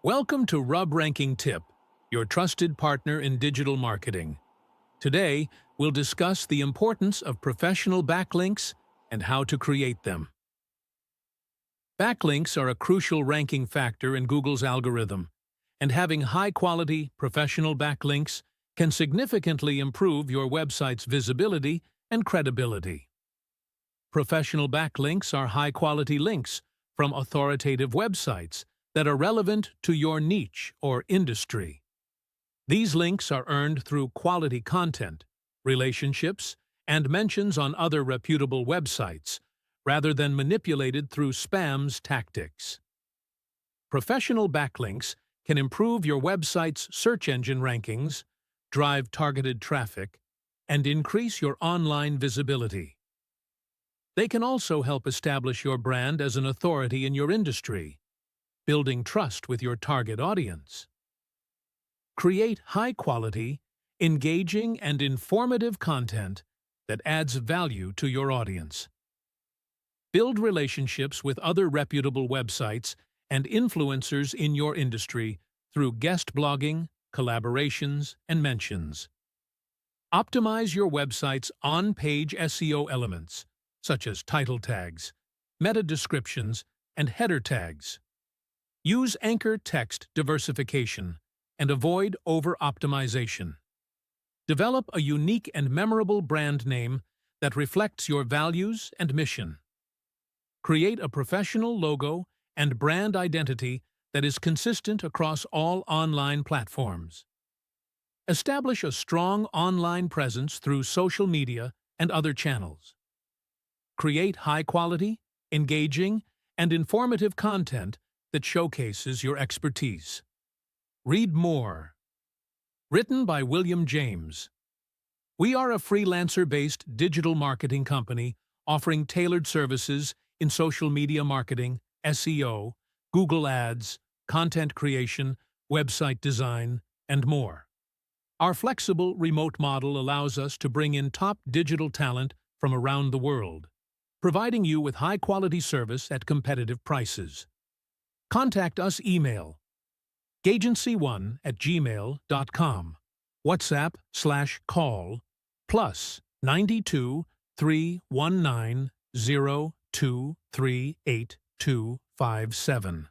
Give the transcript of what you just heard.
Welcome to Ranking Tip, your trusted partner in digital marketing. Today, we'll discuss the importance of professional backlinks and how to create them. Backlinks are a crucial ranking factor in Google's algorithm, and having high-quality, professional backlinks can significantly improve your website's visibility and credibility. Professional backlinks are high-quality links from authoritative websites that are relevant to your niche or industry. These links are earned through quality content, relationships, and mentions on other reputable websites, rather than manipulated through spam's tactics. Professional backlinks can improve your website's search engine rankings, drive targeted traffic, and increase your online visibility. They can also help establish your brand as an authority in your industry, building trust with your target audience. Create high-quality, engaging, and informative content that adds value to your audience. Build relationships with other reputable websites and influencers in your industry through guest blogging, collaborations, and mentions. Optimize your website's on-page SEO elements, such as title tags, meta descriptions, and header tags. Use anchor text diversification and avoid over-optimization. Develop a unique and memorable brand name that reflects your values and mission. Create a professional logo and brand identity that is consistent across all online platforms. Establish a strong online presence through social media and other channels. Create high-quality, engaging, and informative content that showcases your expertise. Read more. Written by William James. We are a freelancer-based digital marketing company offering tailored services in social media marketing, SEO, Google Ads, content creation, website design, and more. Our flexible remote model allows us to bring in top digital talent from around the world, providing you with high-quality service at competitive prices. Contact us email gagency1@gmail.com, WhatsApp/call +92 319 0238257.